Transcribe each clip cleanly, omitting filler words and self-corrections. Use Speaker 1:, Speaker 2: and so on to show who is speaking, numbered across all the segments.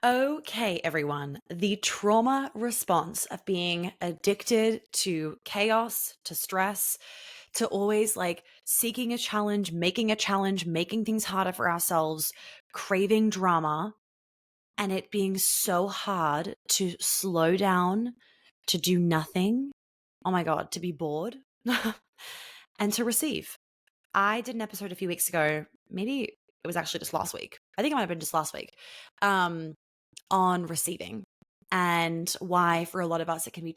Speaker 1: Okay, everyone. The trauma response of being addicted to chaos, to stress, to always like seeking a challenge, making things harder for ourselves, craving drama, and it being so hard to slow down, to do nothing. Oh my God, to be bored and to receive. I did an episode a few weeks ago. Maybe it was actually just last week. I think it might have been just last week. Um, on receiving and why for a lot of us it can be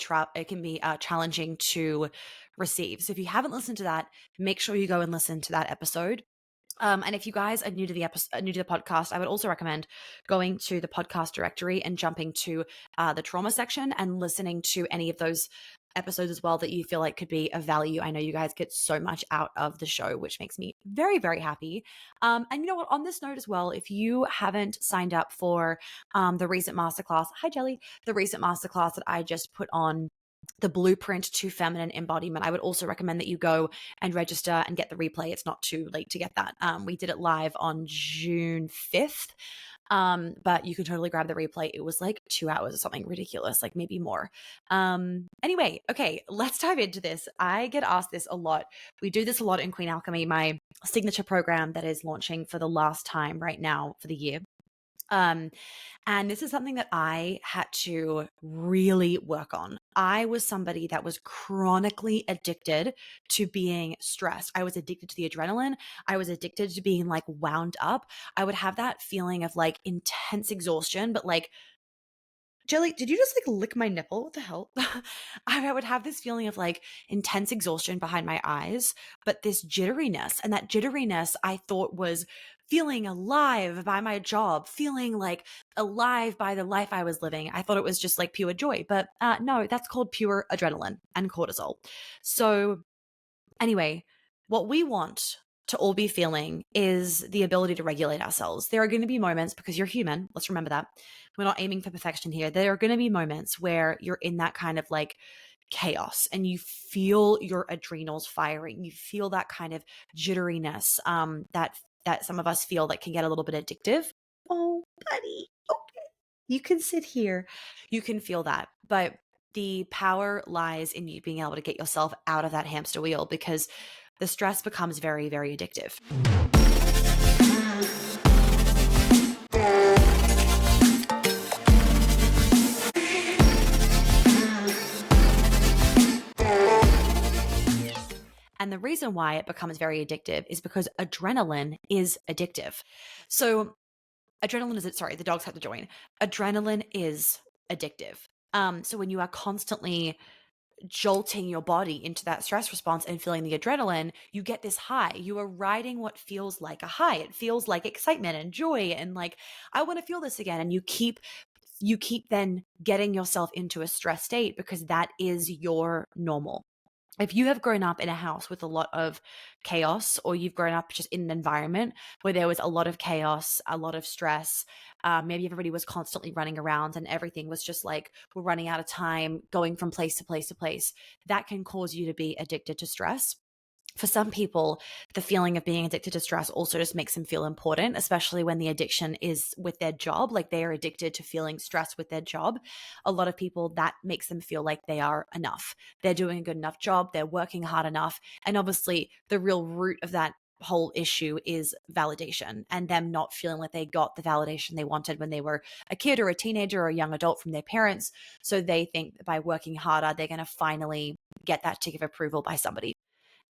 Speaker 1: challenging to receive. So if you haven't listened to that, make sure you go and listen to that episode. And if you guys are new to the episode, new to the podcast, I would also recommend going to the podcast directory and jumping to the trauma section and listening to any of those episodes as well that you feel like could be of value. I know you guys get so much out of the show, which makes me very, very happy. And you know what? On this note as well, if you haven't signed up for the recent masterclass, hi Jelly, the recent masterclass that I just put on the blueprint to feminine embodiment, I would also recommend that you go and register and get the replay. It's not too late to get that. We did it live on June 5th. But you can totally grab the replay. It was like 2 hours or something ridiculous, like maybe more. Anyway, okay, let's dive into this. I get asked this a lot. We do this a lot in Queen Alchemy, my signature program that is launching for the last time right now for the year. Um, and this is something that I had to really work on. I was somebody that was chronically addicted to being stressed. I was addicted to the adrenaline. I was addicted to being like wound up. I would have that feeling of like intense exhaustion, but like Jelly, did you just like lick my nipple? What the hell? I would have this feeling of like intense exhaustion behind my eyes, but this jitteriness. And that jitteriness I thought was feeling alive by my job, feeling like alive by the life I was living. I thought it was just like pure joy. But no, that's called pure adrenaline and cortisol. So anyway, what we want to all be feeling is the ability to regulate ourselves. There are going to be moments, because you're human, let's remember that. We're not aiming for perfection here. There are going to be moments where you're in that kind of like chaos and you feel your adrenals firing. You feel that kind of jitteriness that some of us feel that can get a little bit addictive. Oh, buddy. Okay. You can sit here. You can feel that. But the power lies in you being able to get yourself out of that hamster wheel because the stress becomes very, very addictive. And the reason why it becomes very addictive is because adrenaline is addictive. So, the dogs have to join. Adrenaline is addictive. So, when you are constantly jolting your body into that stress response and feeling the adrenaline, you get this high. You are riding what feels like a high. It feels like excitement and joy and like I want to feel this again and you keep then getting yourself into a stress state because that is your normal. If you have grown up in a house with a lot of chaos, or you've grown up just in an environment where there was a lot of chaos, a lot of stress, maybe everybody was constantly running around and everything was just like, we're running out of time, going from place to place to place, that can cause you to be addicted to stress. For some people, the feeling of being addicted to stress also just makes them feel important, especially when the addiction is with their job. Like they are addicted to feeling stressed with their job. A lot of people, that makes them feel like they are enough. They're doing a good enough job. They're working hard enough. And obviously, the real root of that whole issue is validation and them not feeling like they got the validation they wanted when they were a kid or a teenager or a young adult from their parents. So they think that by working harder, they're going to finally get that tick of approval by somebody.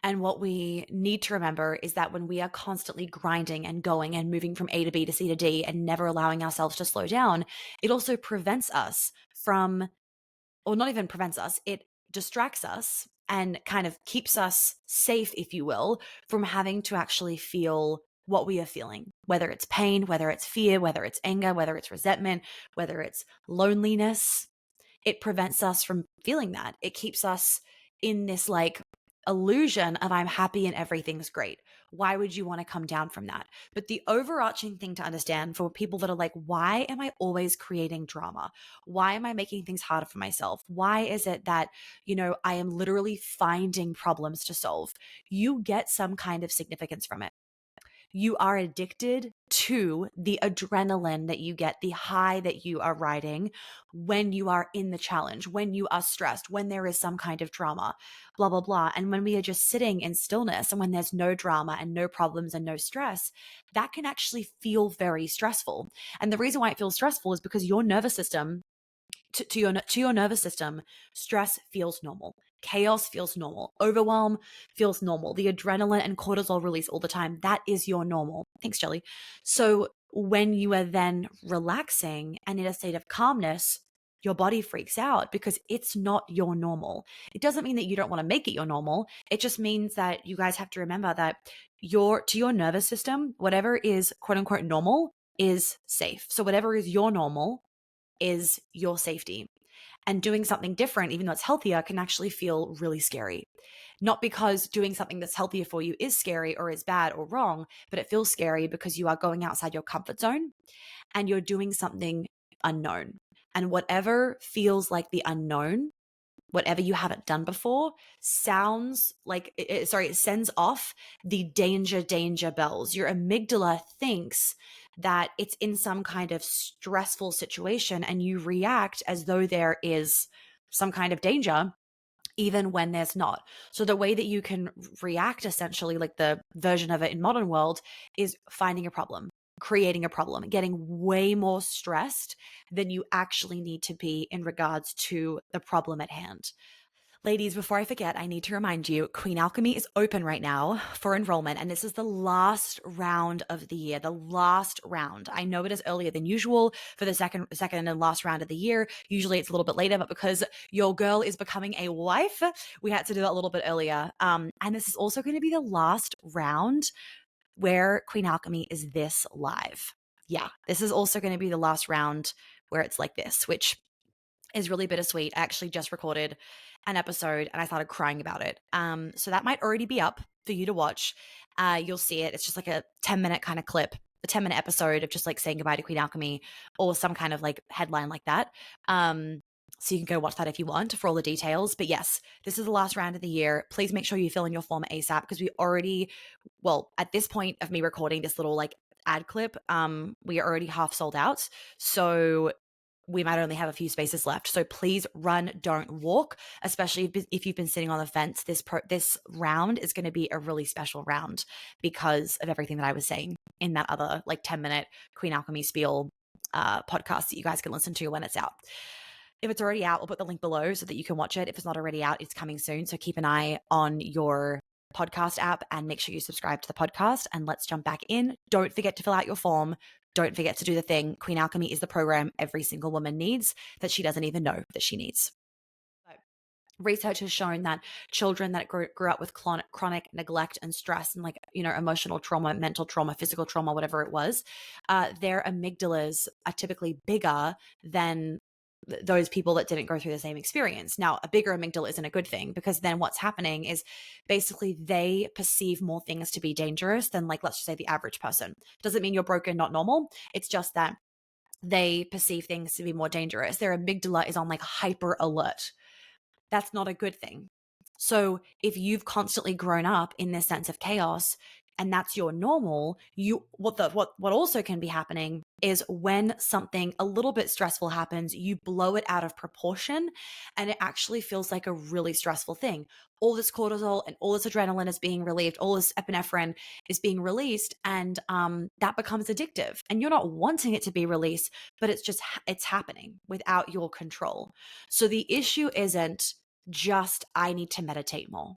Speaker 1: And what we need to remember is that when we are constantly grinding and going and moving from A to B to C to D and never allowing ourselves to slow down, it also prevents us from, or not even prevents us, it distracts us and kind of keeps us safe, if you will, from having to actually feel what we are feeling, whether it's pain, whether it's fear, whether it's anger, whether it's resentment, whether it's loneliness. It prevents us from feeling that. It keeps us in this like illusion of I'm happy and everything's great. Why would you want to come down from that? But the overarching thing to understand for people that are like, why am I always creating drama? Why am I making things harder for myself? Why is it that, I am literally finding problems to solve? You get some kind of significance from it. You are addicted to the adrenaline that you get, the high that you are riding when you are in the challenge, when you are stressed, when there is some kind of drama, blah, blah, blah. And when we are just sitting in stillness and when there's no drama and no problems and no stress, that can actually feel very stressful. And the reason why it feels stressful is because your nervous system, to your nervous system, stress feels normal. Chaos feels normal. Overwhelm feels normal. The adrenaline and cortisol release all the time, that is your normal. Thanks, Jelly. So when you are then relaxing and in a state of calmness, your body freaks out because it's not your normal. It doesn't mean that you don't want to make it your normal. It just means that you guys have to remember that to your nervous system, whatever is quote unquote normal is safe. So whatever is your normal is your safety. And doing something different, even though it's healthier, can actually feel really scary. Not because doing something that's healthier for you is scary or is bad or wrong, but it feels scary because you are going outside your comfort zone and you're doing something unknown. And whatever feels like the unknown, whatever you haven't done before, sounds like, it sends off the danger bells. Your amygdala thinks that it's in some kind of stressful situation and you react as though there is some kind of danger even when there's not. So the way that you can react, essentially, like the version of it in modern world, is finding a problem, creating a problem, getting way more stressed than you actually need to be in regards to the problem at hand. Ladies, before I forget, I need to remind you, Queen Alchemy is open right now for enrollment, and this is the last round of the year, the last round. I know it is earlier than usual for the second and last round of the year. Usually it's a little bit later, but because your girl is becoming a wife, we had to do that a little bit earlier. And this is also going to be the last round where Queen Alchemy is this live. Yeah, this is also going to be the last round where it's like this, which is really bittersweet. I actually just recorded an episode and I started crying about it. So that might already be up for you to watch. You'll see it. It's just like a 10-minute kind of clip, a 10-minute episode of just like saying goodbye to Queen Alchemy or some kind of like headline like that. So you can go watch that if you want for all the details. But yes, this is the last round of the year. Please make sure you fill in your form ASAP because at this point of me recording this little like ad clip, we are already half sold out. So we might only have a few spaces left. So please run, don't walk, especially if you've been sitting on the fence. This round is going to be a really special round because of everything that I was saying in that other like 10-minute Queen Alchemy spiel podcast that you guys can listen to when it's out. If it's already out, we'll put the link below so that you can watch it. If it's not already out, it's coming soon. So keep an eye on your podcast app and make sure you subscribe to the podcast, and let's jump back in. Don't forget to fill out your form. Don't forget to do the thing. Queen Alchemy is the program every single woman needs that she doesn't even know that she needs. Research has shown that children that grew up with chronic neglect and stress and emotional trauma, mental trauma, physical trauma, whatever it was, their amygdalas are typically bigger than those people that didn't go through the same experience. Now, a bigger amygdala isn't a good thing because then what's happening is basically they perceive more things to be dangerous than, like, let's just say the average person. Doesn't mean you're broken, not normal. It's just that they perceive things to be more dangerous. Their amygdala is on like hyper alert. That's not a good thing. So if you've constantly grown up in this sense of chaos and that's your normal, what also can be happening is when something a little bit stressful happens, you blow it out of proportion and it actually feels like a really stressful thing. All this cortisol and all this adrenaline is being relieved, all this epinephrine is being released, and that becomes addictive. And you're not wanting it to be released, but it's happening without your control. So the issue isn't just I need to meditate more.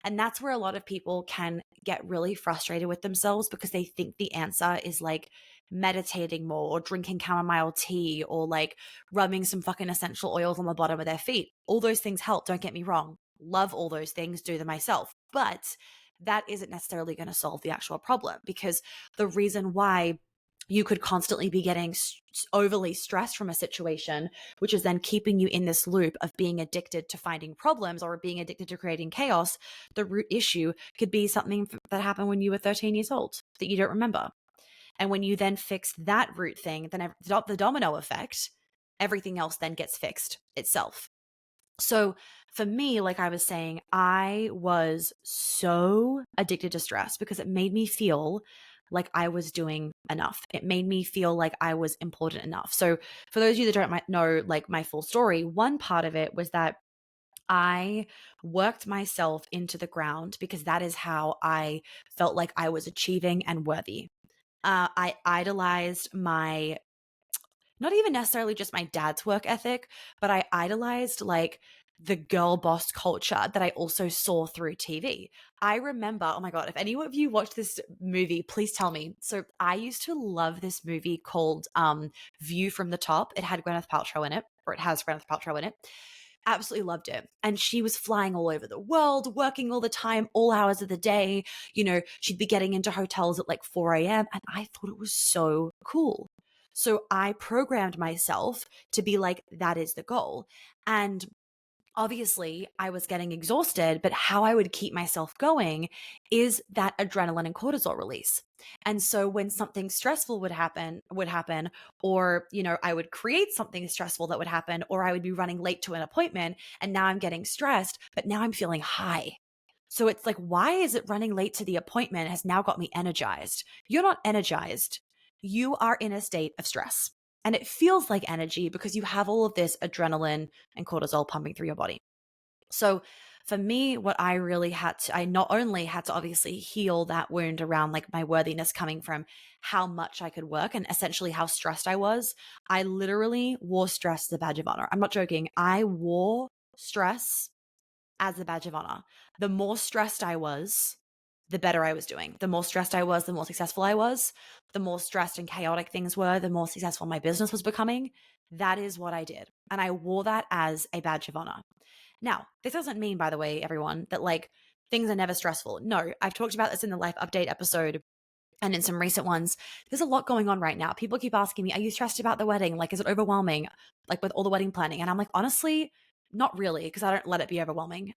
Speaker 1: And that's where a lot of people can get really frustrated with themselves because they think the answer is like meditating more or drinking chamomile tea or like rubbing some fucking essential oils on the bottom of their feet. All those things help. Don't get me wrong. Love all those things, do them myself. But that isn't necessarily going to solve the actual problem, because the reason why you could constantly be getting overly stressed from a situation, which is then keeping you in this loop of being addicted to finding problems or being addicted to creating chaos. The root issue could be something that happened when you were 13 years old that you don't remember. And when you then fix that root thing, then the domino effect, everything else then gets fixed itself. So for me, like I was saying, I was so addicted to stress because it made me feel like I was doing enough. It made me feel like I was important enough. So for those of you that don't know like my full story, one part of it was that I worked myself into the ground because that is how I felt like I was achieving and worthy. I idolized my, not even necessarily just my dad's work ethic, but I idolized like the girl boss culture that I also saw through TV. I remember, oh my God, if any of you watched this movie, please tell me. So I used to love this movie called View from the Top. It had Gwyneth Paltrow in it, or it has Gwyneth Paltrow in it. Absolutely loved it. And she was flying all over the world, working all the time, all hours of the day. You know, she'd be getting into hotels at like 4 a.m. And I thought it was so cool. So I programmed myself to be like, that is the goal. And obviously, I was getting exhausted, but how I would keep myself going is that adrenaline and cortisol release. And so when something stressful would happen, or, you know, I would create something stressful that would happen, or I would be running late to an appointment and now I'm getting stressed, but now I'm feeling high. So it's like, why is it running late to the appointment has now got me energized? You're not energized. You are in a state of stress. And it feels like energy because you have all of this adrenaline and cortisol pumping through your body. So for me, what I really had to, I not only had to obviously heal that wound around like my worthiness coming from how much I could work and essentially how stressed I was. I literally wore stress as a badge of honor. I'm not joking. I wore stress as a badge of honor. The more stressed I was, the better I was doing. The more stressed I was, the more successful I was. The more stressed and chaotic things were, the more successful my business was becoming. That is what I did. And I wore that as a badge of honor. Now, this doesn't mean, by the way, everyone, that like things are never stressful. No, I've talked about this in the life update episode and in some recent ones. There's a lot going on right now. People keep asking me, are you stressed about the wedding? Like, is it overwhelming? Like with all the wedding planning? And I'm like, honestly, not really, because I don't let it be overwhelming.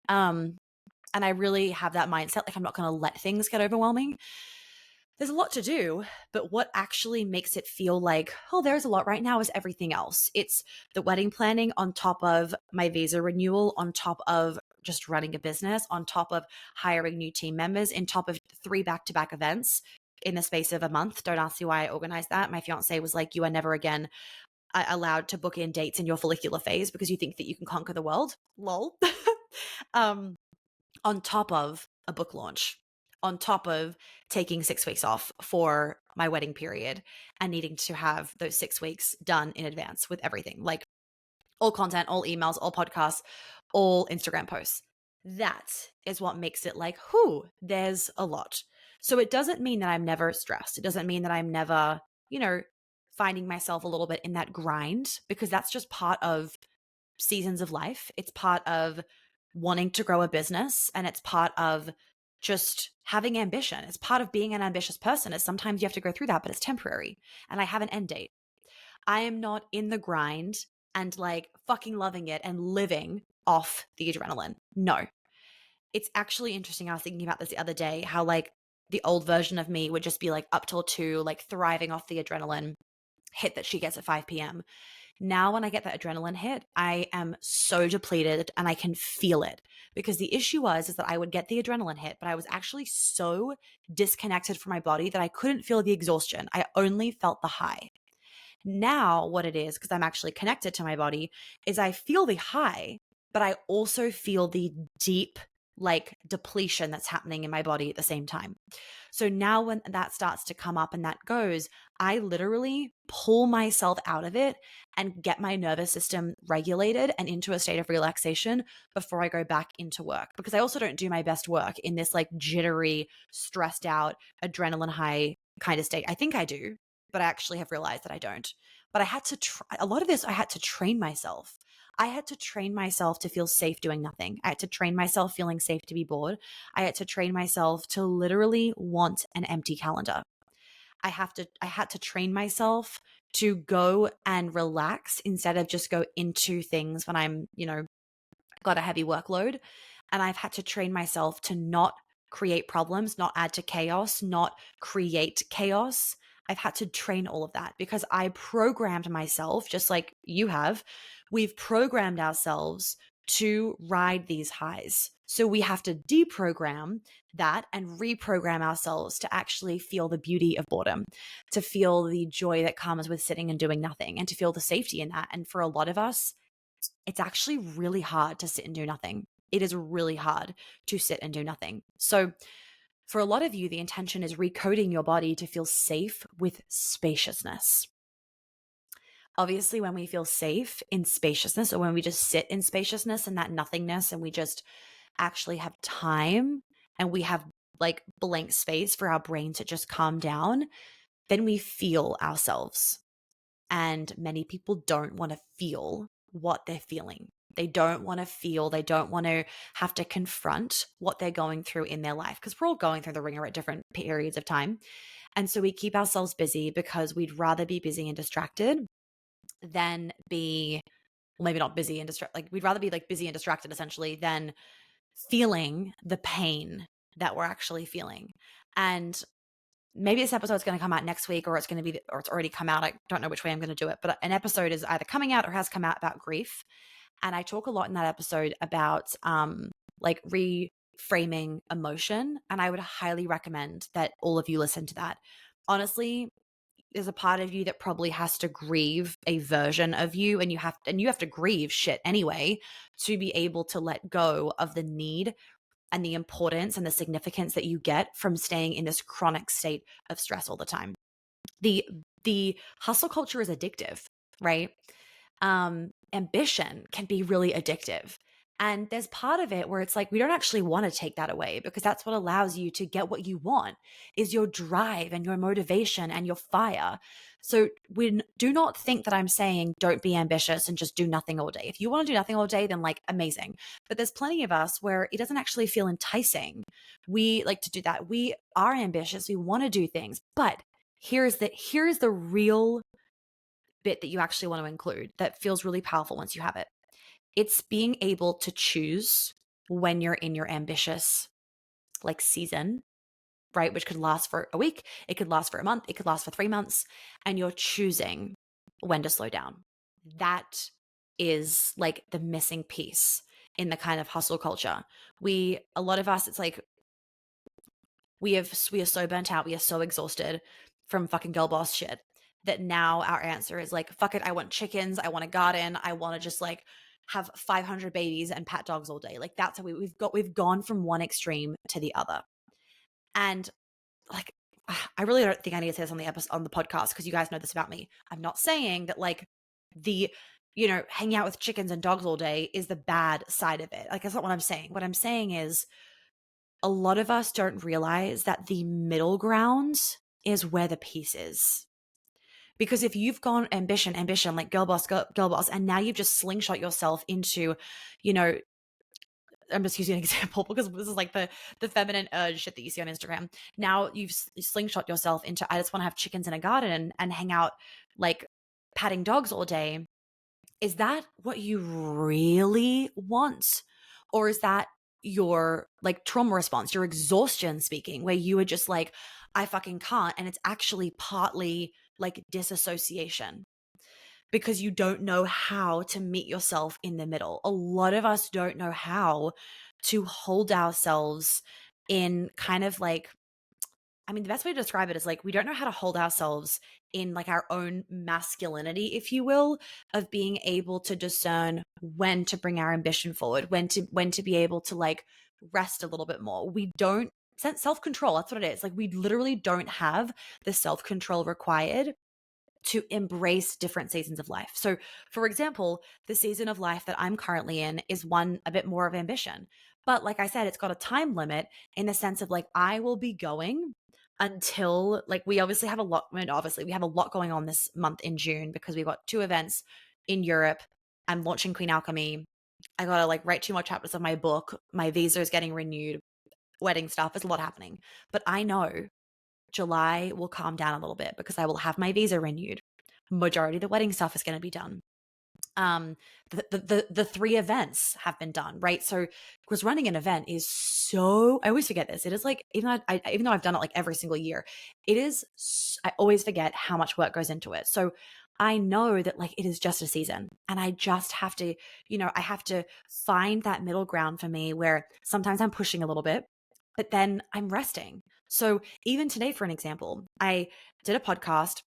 Speaker 1: And I really have that mindset, like I'm not going to let things get overwhelming. There's a lot to do, but what actually makes it feel like, oh, there's a lot right now is everything else. It's the wedding planning on top of my visa renewal, on top of just running a business, on top of hiring new team members, in top of 3 back-to-back events in the space of a month. Don't ask me why I organized that. My fiance was like, you are never again allowed to book in dates in your follicular phase because you think that you can conquer the world. Lol. um, on top of a book launch, on top of taking 6 weeks off for my wedding period and needing to have those 6 weeks done in advance with everything, like all content, all emails, all podcasts, all Instagram posts. That is what makes it like, whoo, there's a lot. So it doesn't mean that I'm never stressed. It doesn't mean that I'm never, you know, finding myself a little bit in that grind, because that's just part of seasons of life. It's part of wanting to grow a business, and it's part of just having ambition. It's part of being an ambitious person. Is sometimes you have to go through that, but it's temporary. And I have an end date. I am not in the grind and like fucking loving it and living off the adrenaline. No. It's actually interesting. I was thinking about this the other day, how like the old version of me would just be like up till 2, like thriving off the adrenaline hit that she gets at 5 p.m. Now, when I get that adrenaline hit, I am so depleted and I can feel it, because the issue is that I would get the adrenaline hit, but I was actually so disconnected from my body that I couldn't feel the exhaustion. I only felt the high. Now, what it is, because I'm actually connected to my body, is I feel the high, but I also feel the deep, like depletion that's happening in my body at the same time. So now when that starts to come up and that goes, I literally pull myself out of it and get my nervous system regulated and into a state of relaxation before I go back into work. Because I also don't do my best work in this like jittery, stressed out, adrenaline high kind of state. I think I do, but I actually have realized that I don't. But I had to try a lot of this. I had to train myself. I had to train myself to feel safe doing nothing. I had to train myself feeling safe to be bored. I had to train myself to literally want an empty calendar. I had to train myself to go and relax instead of just go into things when I'm, got a heavy workload. And I've had to train myself to not create problems, not add to chaos, not create chaos. I've had to train all of that because I programmed myself, just like you have. We've programmed ourselves to ride these highs. So we have to deprogram that and reprogram ourselves to actually feel the beauty of boredom, to feel the joy that comes with sitting and doing nothing, and to feel the safety in that. And for a lot of us, it's actually really hard to sit and do nothing. It is really hard to sit and do nothing. So for a lot of you, the intention is recoding your body to feel safe with spaciousness. Obviously, when we feel safe in spaciousness, or when we just sit in spaciousness and that nothingness, and we just actually have time and we have like blank space for our brain to just calm down, then we feel ourselves. And many people don't want to feel what they're feeling. They don't want to feel, they don't want to have to confront what they're going through in their life, because we're all going through the ringer at different periods of time. And so we keep ourselves busy because we'd rather be busy and distracted than be, well, maybe not busy and distracted, like we'd rather be like busy and distracted essentially than feeling the pain that we're actually feeling. And maybe this episode is going to come out next week, or it's going to be, or it's already come out. I don't know which way I'm going to do it, but an episode is either coming out or has come out about grief. And I talk a lot in that episode about like reframing emotion. And I would highly recommend that all of you listen to that. Honestly, there's a part of you that probably has to grieve a version of you, and you have to grieve shit anyway to be able to let go of the need and the importance and the significance that you get from staying in this chronic state of stress all the time. The hustle culture is addictive, right? Ambition can be really addictive. And there's part of it where it's like, we don't actually want to take that away, because that's what allows you to get what you want, is your drive and your motivation and your fire. So do not think that I'm saying don't be ambitious and just do nothing all day. If you want to do nothing all day, then like amazing. But there's plenty of us where it doesn't actually feel enticing. We like to do that. We are ambitious. We want to do things, but here's the real bit that you actually want to include that feels really powerful once you have it. It's being able to choose when you're in your ambitious like season, right? Which could last for a week, it could last for a month, it could last for 3 months, and you're choosing when to slow down. That is like the missing piece in the kind of hustle culture. A lot of us, it's like we are so burnt out, we are so exhausted from fucking girl boss shit, that now our answer is like, fuck it, I want chickens, I want a garden, I want to just like have 500 babies and pat dogs all day. Like that's how we've gone from one extreme to the other. And like I really don't think I need to say this on the episode, on the podcast, because you guys know this about me. I'm not saying that like the hanging out with chickens and dogs all day is the bad side of it. Like that's not what I'm saying. What I'm saying is a lot of us don't realize that the middle ground is where the peace is. Because if you've gone ambition, like girl boss, and now you've just slingshot yourself into, I'm just using an example because this is like the feminine urge shit that you see on Instagram. Now you've slingshot yourself into, I just want to have chickens in a garden and hang out like patting dogs all day. Is that what you really want? Or is that your like trauma response, your exhaustion speaking, where you are just like, I fucking can't? And it's actually partly like disassociation, because you don't know how to meet yourself in the middle. A lot of us don't know how to hold ourselves in kind of like, I mean, the best way to describe it is like, we don't know how to hold ourselves in like our own masculinity, if you will, of being able to discern when to bring our ambition forward, when to be able to like rest a little bit more. We don't self-control. That's what it is. Like we literally don't have the self-control required to embrace different seasons of life. So, for example, the season of life that I'm currently in is one a bit more of ambition. But like I said, it's got a time limit in the sense of like, I will be going until like, we obviously have a lot, I mean, obviously we have a lot going on this month in June, because we've got 2 events in Europe. I'm launching Queen Alchemy. I got to like write 2 more chapters of my book. My visa is getting renewed, wedding stuff. There's a lot happening. But I know July will calm down a little bit because I will have my visa renewed. Majority of the wedding stuff is going to be done. The 3 events have been done, right? So because running an event is so, I always forget this. It is like, even though I've done it like every single year, it is, I always forget how much work goes into it. So I know that like it is just a season, and I just have to, I have to find that middle ground for me where sometimes I'm pushing a little bit, but then I'm resting. So even today, for an example, I did a podcast,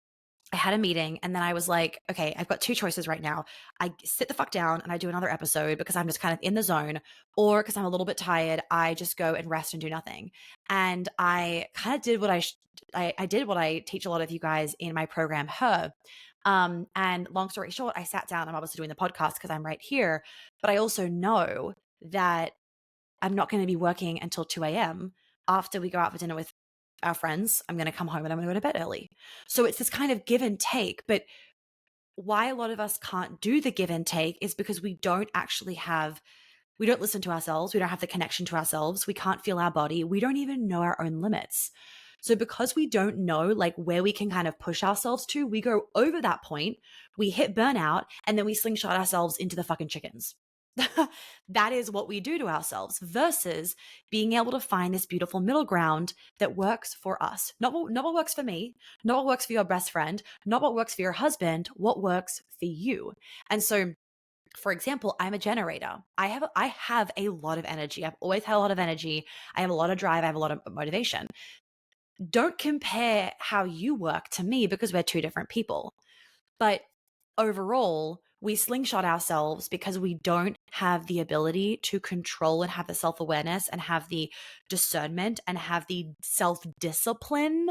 Speaker 1: I had a meeting, and then I was like, okay, I've got two choices right now. I sit the fuck down and I do another episode because I'm just kind of in the zone, or because I'm a little bit tired, I just go and rest and do nothing. And I kind of did what I did what I teach a lot of you guys in my program, Her. And long story short, I sat down. I'm obviously doing the podcast because I'm right here, but I also know that I'm not going to be working until 2 a.m. After we go out for dinner with our friends. I'm going to come home and I'm going to go to bed early. So it's this kind of give and take. But why a lot of us can't do the give and take is because we don't listen to ourselves. We don't have the connection to ourselves. We can't feel our body. We don't even know our own limits. So because we don't know like where we can kind of push ourselves to, we go over that point, we hit burnout, and then we slingshot ourselves into the fucking chickens. That is what we do to ourselves versus being able to find this beautiful middle ground that works for us. Not what works for me, not what works for your best friend, not what works for your husband, what works for you. And so for example, I'm a generator. I have a lot of energy. I've always had a lot of energy. I have a lot of drive. I have a lot of motivation. Don't compare how you work to me because we're two different people. But overall, we slingshot ourselves because we don't have the ability to control and have the self awareness and have the discernment and have the self discipline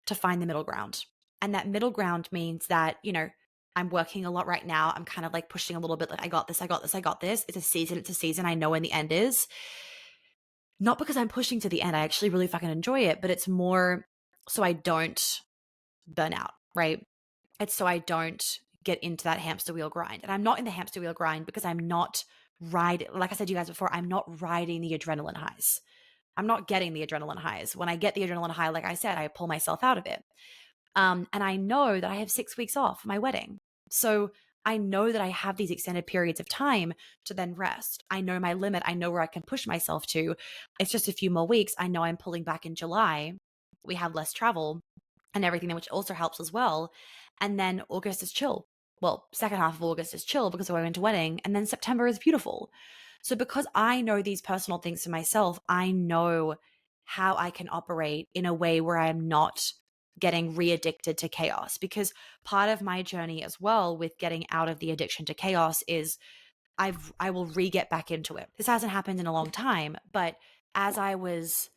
Speaker 1: to find the middle ground. And that middle ground means that, I'm working a lot right now. I'm kind of like pushing a little bit like, I got this, I got this, I got this. It's a season, it's a season. I know when the end is. Not because I'm pushing to the end. I actually really fucking enjoy it, but it's more so I don't burn out, right? It's so I don't get into that hamster wheel grind. And I'm not in the hamster wheel grind because I'm not riding, like I said to you guys before, I'm not riding the adrenaline highs. I'm not getting the adrenaline highs. When I get the adrenaline high, like I said, I pull myself out of it. And I know that I have 6 weeks off for my wedding. So I know that I have these extended periods of time to then rest. I know my limit. I know where I can push myself to. It's just a few more weeks. I know I'm pulling back in July. We have less travel and everything, which also helps as well. And then August is chill. Well, second half of August is chill because we're going to wedding. And then September is beautiful. So because I know these personal things for myself, I know how I can operate in a way where I'm not getting re-addicted to chaos. Because part of my journey as well with getting out of the addiction to chaos is I will re-get back into it. This hasn't happened in a long time, but as I was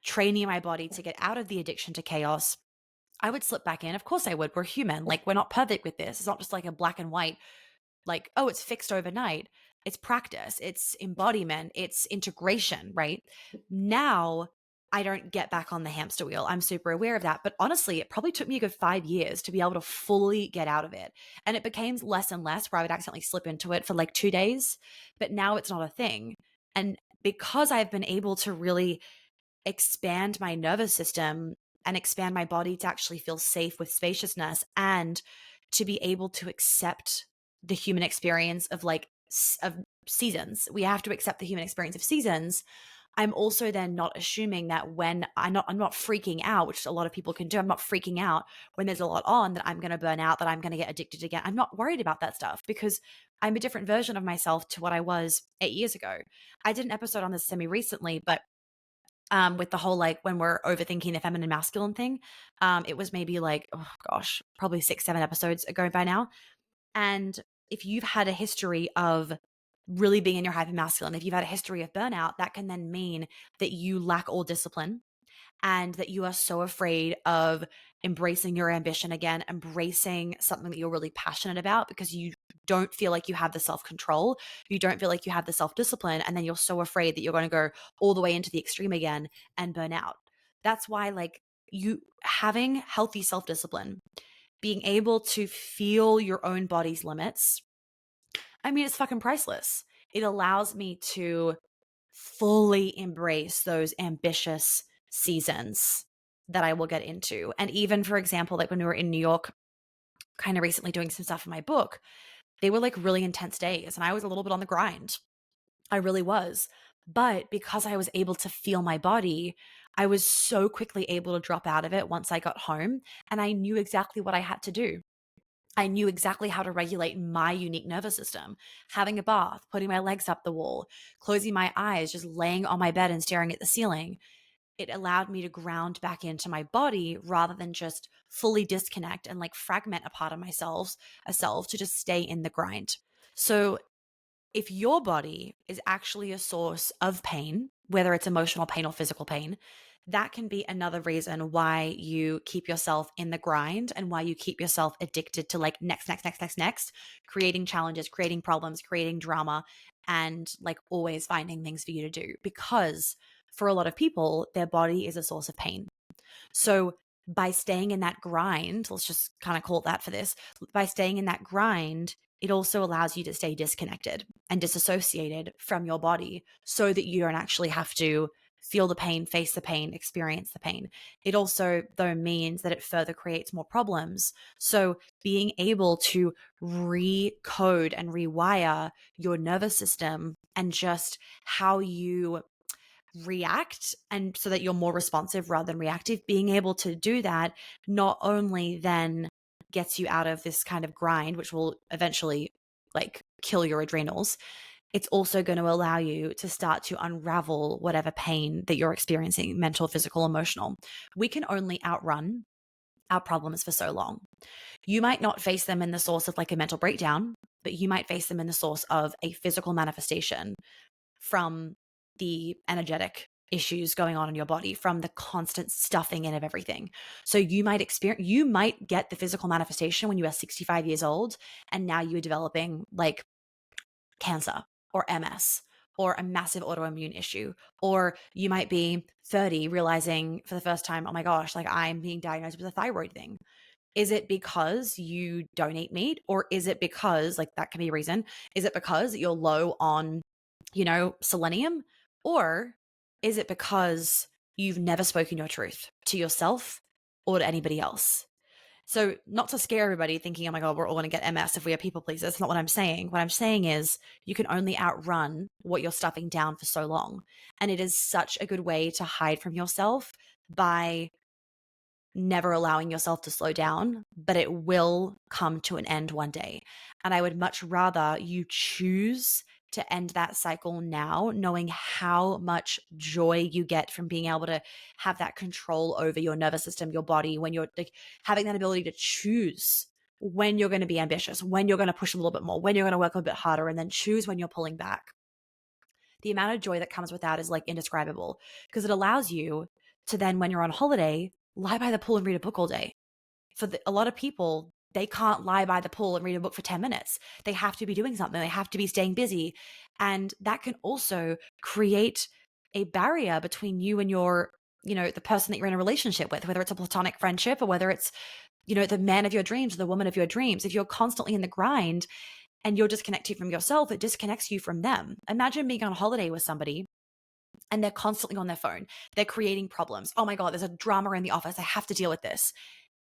Speaker 1: training my body to get out of the addiction to chaos, I would slip back in. Of course I would. We're human. Like we're not perfect with this. It's not just like a black and white, like, oh, it's fixed overnight. It's practice, it's embodiment, it's integration, right? Now I don't get back on the hamster wheel. I'm super aware of that. But honestly, it probably took me a good 5 years to be able to fully get out of it. And it became less and less where I would accidentally slip into it for like 2 days. But now it's not a thing. And because I've been able to really expand my nervous system and expand my body to actually feel safe with spaciousness and to be able to accept the human experience of of seasons. We have to accept the human experience of seasons. I'm also then not assuming that when I'm not freaking out, which a lot of people can do. I'm not freaking out when there's a lot on that I'm going to burn out, that I'm going to get addicted again. I'm not worried about that stuff because I'm a different version of myself to what I was 8 years ago. I did an episode on this semi recently, but with the whole like when we're overthinking the feminine masculine thing. It was maybe like, oh gosh, probably 6, 7 episodes ago by now. And if you've had a history of really being in your hyper masculine, if you've had a history of burnout, that can then mean that you lack all discipline and that you are so afraid of embracing your ambition again, embracing something that you're really passionate about because you don't feel like you have the self control, you don't feel like you have the self discipline, and then you're so afraid that you're going to go all the way into the extreme again and burn out. That's why, like, you having healthy self discipline, being able to feel your own body's limits, I mean, it's fucking priceless. It allows me to fully embrace those ambitious seasons that I will get into. And even, for example, like when we were in New York, kind of recently doing some stuff for my book, they were like really intense days. And I was a little bit on the grind. I really was. But because I was able to feel my body, I was so quickly able to drop out of it once I got home. And I knew exactly what I had to do. I knew exactly how to regulate my unique nervous system. Having a bath, putting my legs up the wall, closing my eyes, just laying on my bed and staring at the ceiling. It allowed me to ground back into my body rather than just fully disconnect and like fragment a part of myself, a self to just stay in the grind. So if your body is actually a source of pain, whether it's emotional pain or physical pain, that can be another reason why you keep yourself in the grind and why you keep yourself addicted to like next, next, next, next, next, creating challenges, creating problems, creating drama, and like always finding things for you to do. Because for a lot of people, their body is a source of pain. So by staying in that grind, let's just kind of call it that for this, by staying in that grind, it also allows you to stay disconnected and disassociated from your body so that you don't actually have to feel the pain, face the pain, experience the pain. It also, though, means that it further creates more problems. So being able to recode and rewire your nervous system and just how you react, and so that you're more responsive rather than reactive, being able to do that not only then gets you out of this kind of grind, which will eventually like kill your adrenals, it's also going to allow you to start to unravel whatever pain that you're experiencing, mental, physical, emotional. We can only outrun our problems for so long. You might not face them in the source of like a mental breakdown, but you might face them in the source of a physical manifestation from the energetic issues going on in your body, from the constant stuffing in of everything. So you might get the physical manifestation when you are 65 years old and now you are developing like cancer or MS or a massive autoimmune issue. Or you might be 30 realizing for the first time, oh my gosh, like I'm being diagnosed with a thyroid thing. Is it because you don't eat meat? Or is it because, like, that can be a reason? Is it because you're low on, selenium? Or is it because you've never spoken your truth to yourself or to anybody else? So, not to scare everybody thinking, oh my God, we're all going to get MS if we are people pleasers. That's not what I'm saying. What I'm saying is you can only outrun what you're stuffing down for so long. And it is such a good way to hide from yourself by never allowing yourself to slow down, but it will come to an end one day. And I would much rather you choose to end that cycle now, knowing how much joy you get from being able to have that control over your nervous system, your body, when you're like having that ability to choose when you're going to be ambitious, when you're going to push a little bit more, when you're going to work a bit harder, and then choose when you're pulling back. The amount of joy that comes with that is like indescribable, because it allows you to then, when you're on holiday, lie by the pool and read a book all day. A lot of people, they can't lie by the pool and read a book for 10 minutes. They have to be doing something. They have to be staying busy. And that can also create a barrier between you and the person that you're in a relationship with, whether it's a platonic friendship or whether it's, the man of your dreams, the woman of your dreams. If you're constantly in the grind and you're disconnected from yourself, it disconnects you from them. Imagine being on holiday with somebody and they're constantly on their phone. They're creating problems. Oh my God, there's a drama in the office. I have to deal with this.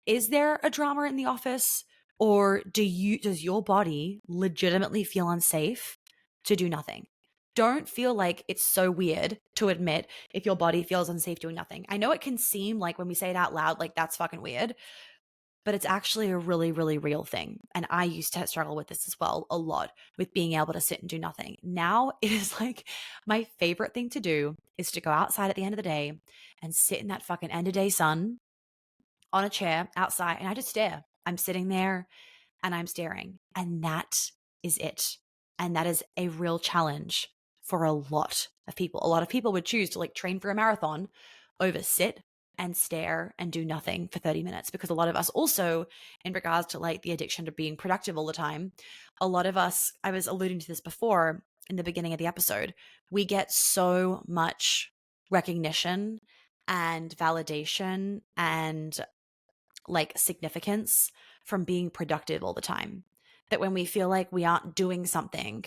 Speaker 1: Is there a drama in the office, or does your body legitimately feel unsafe to do nothing? Don't feel like it's so weird to admit if your body feels unsafe doing nothing. I know it can seem like when we say it out loud, like that's fucking weird, but it's actually a really, really real thing. And I used to struggle with this as well a lot, with being able to sit and do nothing. Now it is like my favorite thing to do is to go outside at the end of the day and sit in that fucking end of day sun on a chair outside and I just stare. I'm sitting there and I'm staring. And that is it. And that is a real challenge for a lot of people. A lot of people would choose to like train for a marathon over sit and stare and do nothing for 30 minutes, because a lot of us also, in regards to like the addiction to being productive all the time, a lot of us, I was alluding to this before in the beginning of the episode, we get so much recognition and validation and like significance from being productive all the time, that when we feel like we aren't doing something,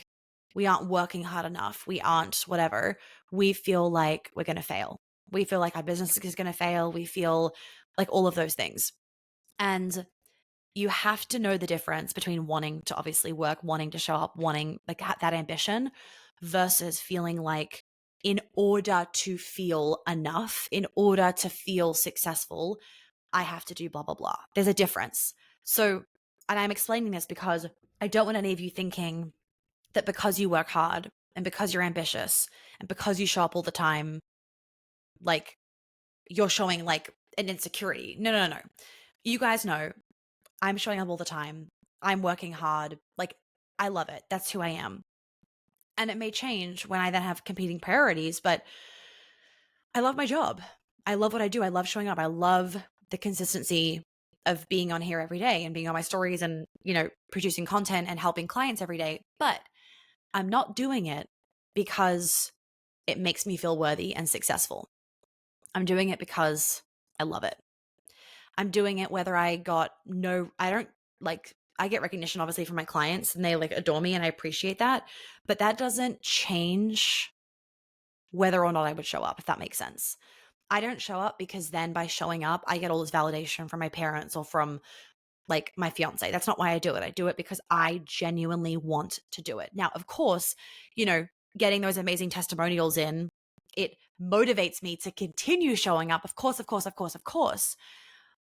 Speaker 1: we aren't working hard enough, we aren't whatever, we feel like we're going to fail. We feel like our business is going to fail. We feel like all of those things. And you have to know the difference between wanting to obviously work, wanting to show up, wanting like that ambition, versus feeling like, in order to feel enough, in order to feel successful, I have to do blah, blah, blah. There's a difference. So And I'm explaining this because I don't want any of you thinking that because you work hard and because you're ambitious and because you show up all the time, like you're showing like an insecurity. No, no, no, no. You guys know I'm showing up all the time. I'm working hard. Like I love it. That's who I am. And it may change when I then have competing priorities, but I love my job. I love what I do. I love showing up. I love the consistency of being on here every day and being on my stories and, producing content and helping clients every day. But I'm not doing it because it makes me feel worthy and successful. I'm doing it because I love it. I'm doing it whether I don't like, I get recognition obviously from my clients and they like adore me and I appreciate that. But that doesn't change whether or not I would show up, if that makes sense. I don't show up because then by showing up, I get all this validation from my parents or from like my fiance. That's not why I do it. I do it because I genuinely want to do it. Now, of course, getting those amazing testimonials in, it motivates me to continue showing up. Of course, of course, of course, of course.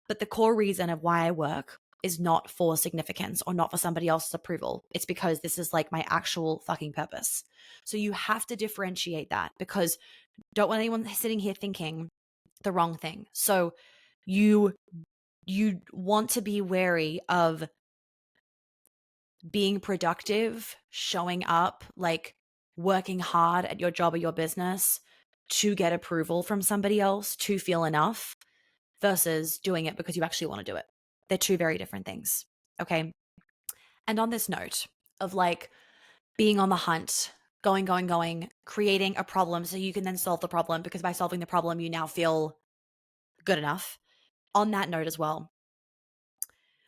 Speaker 1: But the core reason of why I work is not for significance or not for somebody else's approval. It's because this is like my actual fucking purpose. So you have to differentiate that because don't want anyone sitting here thinking the wrong thing. So you want to be wary of being productive, showing up, like working hard at your job or your business to get approval from somebody else to feel enough versus doing it because you actually want to do it. They're two very different things. Okay. And on this note of like being on the hunt, going, creating a problem so you can then solve the problem because by solving the problem, you now feel good enough. On that note as well,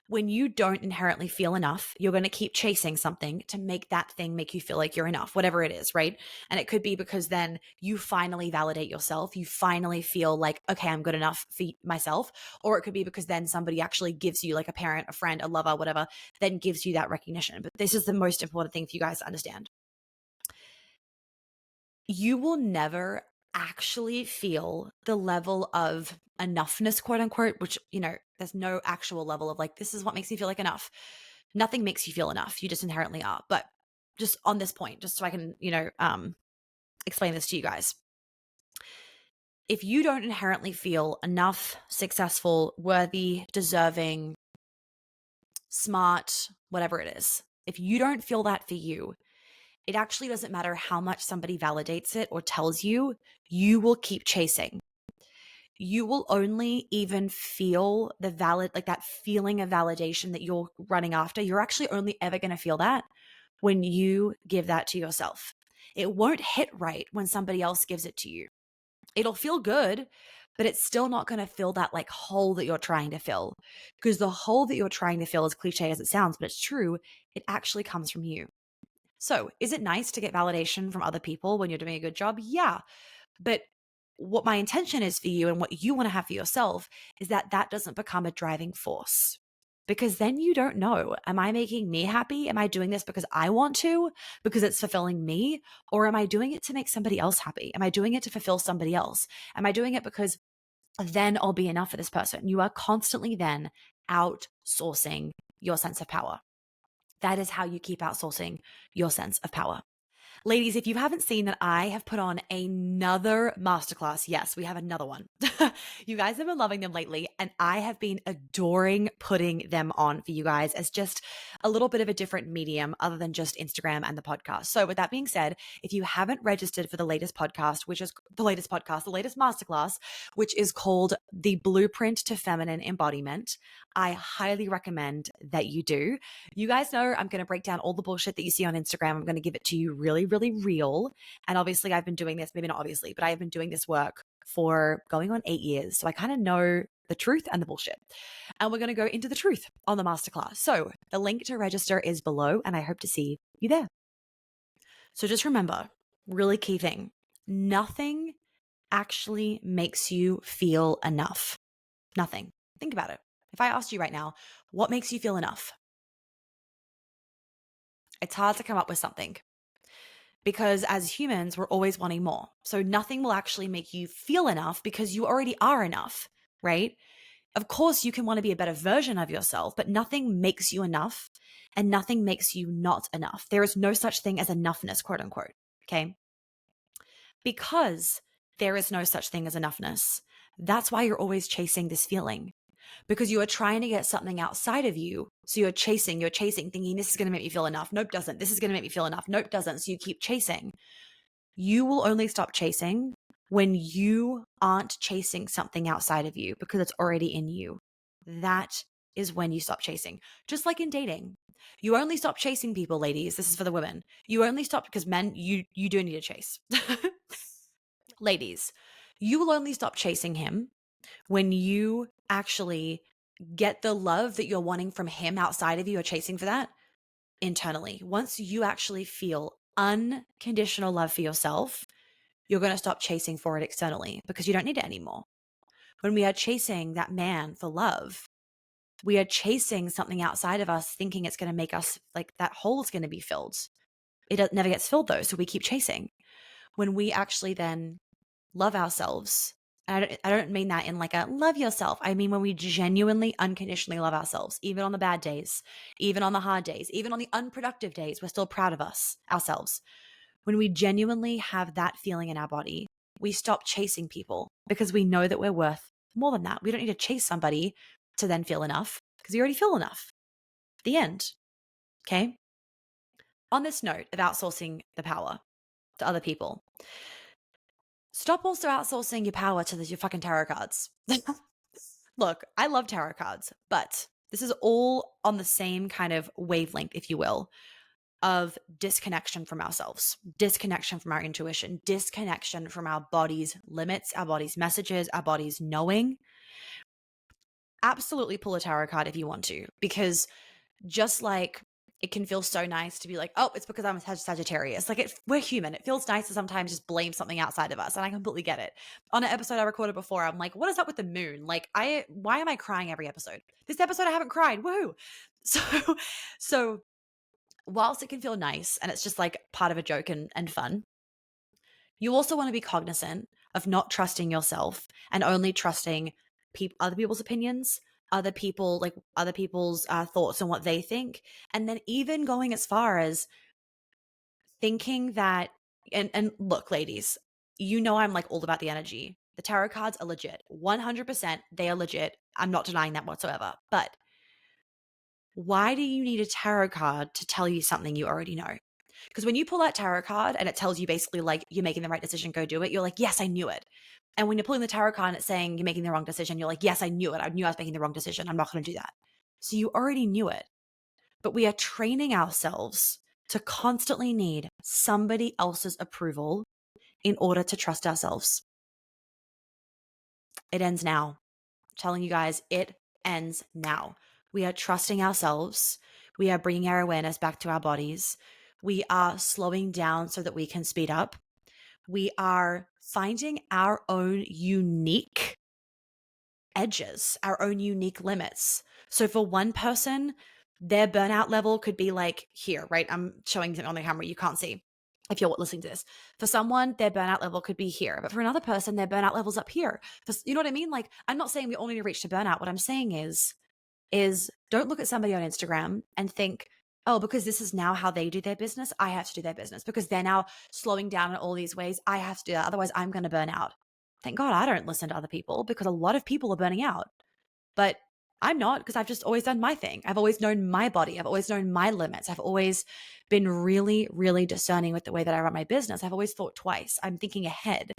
Speaker 1: when you don't inherently feel enough, you're going to keep chasing something to make that thing make you feel like you're enough, whatever it is, right? And it could be because then you finally validate yourself. You finally feel like, okay, I'm good enough for myself. Or it could be because then somebody actually gives you, like a parent, a friend, a lover, whatever, then gives you that recognition. But this is the most important thing for you guys to understand. You will never actually feel the level of enoughness, quote unquote, which, there's no actual level of like, this is what makes me feel like enough. Nothing makes you feel enough. You just inherently are. But just on this point, just so I can, explain this to you guys. If you don't inherently feel enough, successful, worthy, deserving, smart, whatever it is, if you don't feel that for you, it actually doesn't matter how much somebody validates it or tells you, you will keep chasing. You will only even feel like that feeling of validation that you're running after. You're actually only ever going to feel that when you give that to yourself. It won't hit right when somebody else gives it to you. It'll feel good, but it's still not going to fill that like hole that you're trying to fill. Because the hole that you're trying to fill, as cliche as it sounds, but it's true, it actually comes from you. So, is it nice to get validation from other people when you're doing a good job? Yeah. But what my intention is for you and what you want to have for yourself is that that doesn't become a driving force. Because then you don't know, am I making me happy? Am I doing this because I want to, because it's fulfilling me? Or am I doing it to make somebody else happy? Am I doing it to fulfill somebody else? Am I doing it because then I'll be enough for this person? You are constantly then outsourcing your sense of power. That is how you keep outsourcing your sense of power. Ladies, if you haven't seen that, I have put on another masterclass. Yes, we have another one. You guys have been loving them lately, and I have been adoring putting them on for you guys as just a little bit of a different medium other than just Instagram and the podcast. So, with that being said, if you haven't registered for the latest the latest masterclass, which is called The Blueprint to Feminine Embodiment, I highly recommend that you do. You guys know I'm going to break down all the bullshit that you see on Instagram. I'm going to give it to you really, really real. And obviously, I've been doing this, maybe not obviously, but I've been doing this work for going on 8 years. So I kind of know the truth and the bullshit. And we're going to go into the truth on the masterclass. So the link to register is below, and I hope to see you there. So just remember, really key thing, nothing actually makes you feel enough. Nothing. Think about it. If I asked you right now, what makes you feel enough? It's hard to come up with something because as humans, we're always wanting more. So nothing will actually make you feel enough because you already are enough, right? Of course, you can want to be a better version of yourself, but nothing makes you enough and nothing makes you not enough. There is no such thing as enoughness, quote unquote. Okay. Because there is no such thing as enoughness, that's why you're always chasing this feeling, because you are trying to get something outside of you. So you're chasing, thinking this is going to make me feel enough. Nope, doesn't. This is going to make me feel enough. Nope, doesn't. So you keep chasing. You will only stop chasing when you aren't chasing something outside of you because it's already in you. That is when you stop chasing. Just like in dating. You only stop chasing people, ladies. This is for the women. You only stop because men, you do need to chase. Ladies, you will only stop chasing him when you actually get the love that you're wanting from him outside of you or chasing for that internally. Once you actually feel unconditional love for yourself, you're going to stop chasing for it externally because you don't need it anymore. When we are chasing that man for love, we are chasing something outside of us thinking it's going to make us like that hole is going to be filled. It never gets filled though. So we keep chasing. When we actually then love ourselves, and I don't mean that in like a love yourself. I mean when we genuinely, unconditionally love ourselves, even on the bad days, even on the hard days, even on the unproductive days, we're still proud of ourselves. When we genuinely have that feeling in our body, we stop chasing people because we know that we're worth more than that. We don't need to chase somebody to then feel enough because you already feel enough. The end. Okay. On this note of outsourcing the power to other people, stop also outsourcing your power to your fucking tarot cards. Look, I love tarot cards, but this is all on the same kind of wavelength, if you will, of disconnection from ourselves, disconnection from our intuition, disconnection from our body's limits, our body's messages, our body's knowing. Absolutely pull a tarot card if you want to, because just like it can feel so nice to be like, oh, it's because I'm a Sagittarius. Like we're human. It feels nice to sometimes just blame something outside of us. And I completely get it. On an episode I recorded before, I'm like, what is up with the moon? Like why am I crying every episode? This episode I haven't cried. Woohoo. So whilst it can feel nice and it's just like part of a joke and fun, you also want to be cognizant of not trusting yourself and only trusting other people's opinions, other people's thoughts and what they think. And then even going as far as thinking that, and look, ladies, you know, I'm like all about the energy. The tarot cards are legit. 100%, they are legit. I'm not denying that whatsoever. But why do you need a tarot card to tell you something you already know? Because when you pull that tarot card and it tells you basically like you're making the right decision, go do it, you're like, yes, I knew it. And when you're pulling the tarot card and it's saying you're making the wrong decision, you're like, yes, I knew it. I knew I was making the wrong decision. I'm not going to do that. So you already knew it. But we are training ourselves to constantly need somebody else's approval in order to trust ourselves. It ends now. I'm telling you guys, it ends now. We are trusting ourselves. We are bringing our awareness back to our bodies. We are slowing down so that we can speed up. We are finding our own unique edges, our own unique limits. So for one person, their burnout level could be like here, right? I'm showing something on the camera. You can't see if you're listening to this. For someone, their burnout level could be here. But for another person, their burnout level's up here. You know what I mean? Like, I'm not saying we all need to reach to burnout. What I'm saying is don't look at somebody on Instagram and think, oh, because this is now how they do their business, I have to do their business. Because they're now slowing down in all these ways, I have to do that. Otherwise, I'm going to burn out. Thank God I don't listen to other people because a lot of people are burning out. But I'm not, because I've just always done my thing. I've always known my body. I've always known my limits. I've always been really, really discerning with the way that I run my business. I've always thought twice. I'm thinking ahead.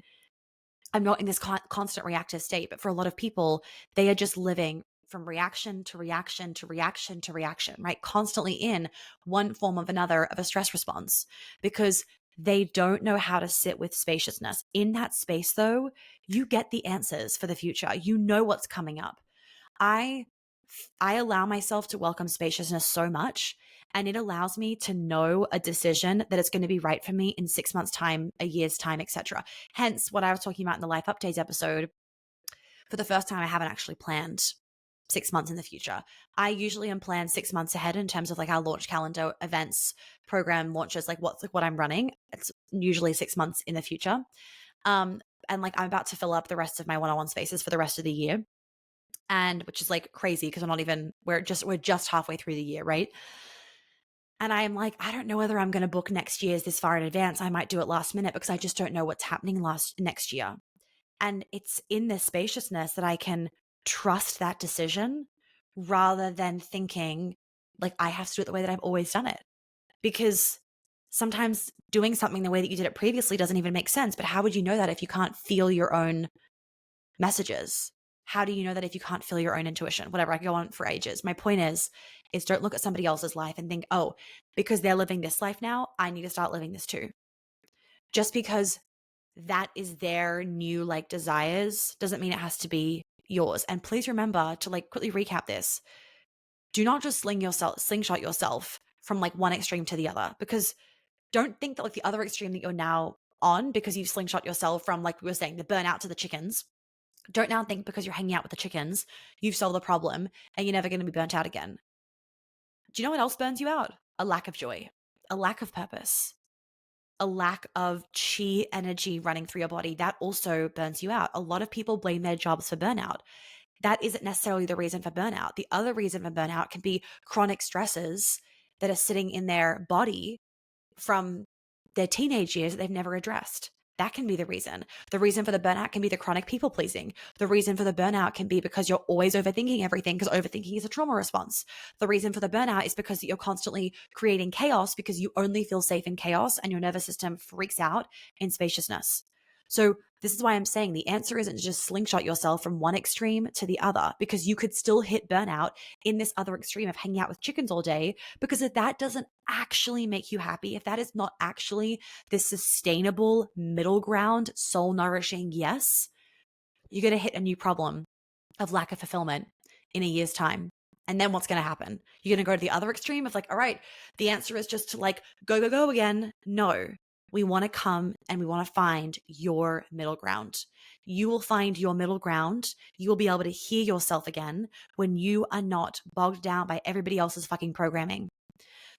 Speaker 1: I'm not in this constant reactive state. But for a lot of people, they are just living from reaction to reaction to reaction to reaction, right? Constantly in one form of another of a stress response because they don't know how to sit with spaciousness. In that space, though, you get the answers for the future. You know what's coming up. I allow myself to welcome spaciousness so much, and it allows me to know a decision that it's going to be right for me in 6 months' time, a year's time, etc. Hence, what I was talking about in the Life Updates episode, for the first time, I haven't actually planned 6 months in the future. I usually am planned 6 months ahead in terms of like our launch calendar, events, program launches, like what I'm running. It's usually 6 months in the future. And like I'm about to fill up the rest of my one-on-one spaces for the rest of the year. and which is like crazy because we're just halfway through the year, right? And I'm like, I don't know whether I'm going to book next year's this far in advance. I might do it last minute because I just don't know what's happening next year. And it's in this spaciousness that I can trust that decision rather than thinking like I have to do it the way that I've always done it. Because sometimes doing something the way that you did it previously doesn't even make sense. But how would you know that if you can't feel your own messages? How do you know that if you can't feel your own intuition? Whatever, I could go on for ages. My point is don't look at somebody else's life and think, oh, because they're living this life now, I need to start living this too. Just because that is their new like desires doesn't mean it has to be yours. And please remember to like quickly recap this. Do not just slingshot yourself from like one extreme to the other, because don't think that like the other extreme that you're now on, because you've slingshot yourself from, like we were saying, the burnout to the chickens. Don't now think because you're hanging out with the chickens, you've solved the problem and you're never going to be burnt out again. Do you know what else burns you out? A lack of joy, a lack of purpose, a lack of chi energy running through your body. That also burns you out. A lot of people blame their jobs for burnout. That isn't necessarily the reason for burnout. The other reason for burnout can be chronic stresses that are sitting in their body from their teenage years that they've never addressed. That can be the reason. The reason for the burnout can be the chronic people pleasing. The reason for the burnout can be because you're always overthinking everything, because overthinking is a trauma response. The reason for the burnout is because you're constantly creating chaos because you only feel safe in chaos and your nervous system freaks out in spaciousness. So this is why I'm saying the answer isn't just slingshot yourself from one extreme to the other, because you could still hit burnout in this other extreme of hanging out with chickens all day. Because if that doesn't actually make you happy, if that is not actually this sustainable middle ground, soul nourishing, yes, you're going to hit a new problem of lack of fulfillment in a year's time. And then what's going to happen? You're going to go to the other extreme of like, all right, the answer is just to like go, go, go again. No, we want to come and we want to find your middle ground. You will find your middle ground. You will be able to hear yourself again when you are not bogged down by everybody else's fucking programming.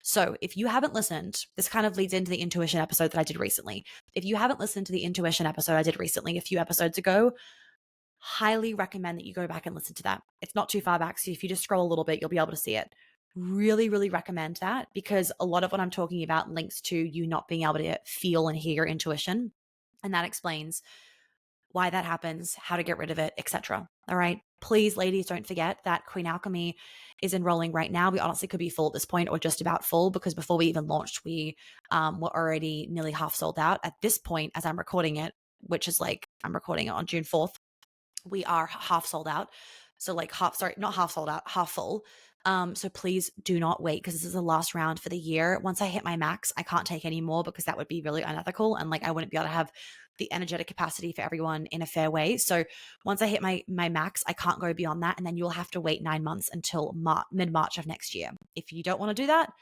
Speaker 1: So if you haven't listened, this kind of leads into the intuition episode that I did recently. If you haven't listened to the intuition episode I did recently, a few episodes ago, highly recommend that you go back and listen to that. It's not too far back, so if you just scroll a little bit, you'll be able to see it. Really, really recommend that, because a lot of what I'm talking about links to you not being able to feel and hear your intuition. And that explains why that happens, how to get rid of it, etc. All right. Please, ladies, don't forget that Queen Alchemy is enrolling right now. We honestly could be full at this point or just about full, because before we even launched, we were already nearly half sold out. At this point, as I'm recording it, which is like I'm recording it on June 4th, we are half sold out. So like not half sold out, half full. So please do not wait, because this is the last round for the year. Once I hit my max, I can't take any more, because that would be really unethical. And like, I wouldn't be able to have the energetic capacity for everyone in a fair way. So once I hit my max, I can't go beyond that. And then you'll have to wait 9 months until mid-March of next year. If you don't want to do that,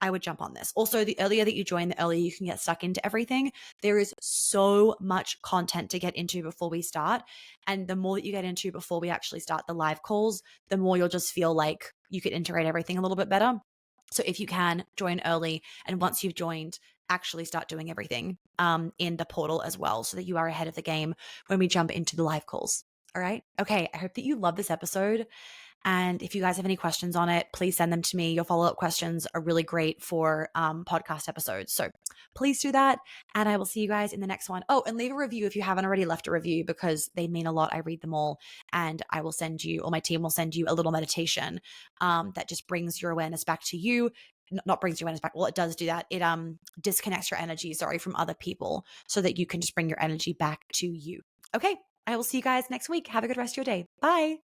Speaker 1: I would jump on this. Also, the earlier that you join, the earlier you can get stuck into everything. There is so much content to get into before we start. And the more that you get into before we actually start the live calls, the more you'll just feel like you could integrate everything a little bit better. So if you can, join early. And once you've joined, actually start doing everything in the portal as well, so that you are ahead of the game when we jump into the live calls. All right. Okay. I hope that you love this episode. And if you guys have any questions on it, please send them to me. Your follow-up questions are really great for podcast episodes. So please do that. And I will see you guys in the next one. Oh, and leave a review if you haven't already left a review, because they mean a lot. I read them all. And I will send you, or my team will send you, a little meditation that just brings your awareness back to you. Not brings your awareness back. Well, it does do that. It disconnects your energy, from other people, so that you can just bring your energy back to you. Okay. I will see you guys next week. Have a good rest of your day. Bye.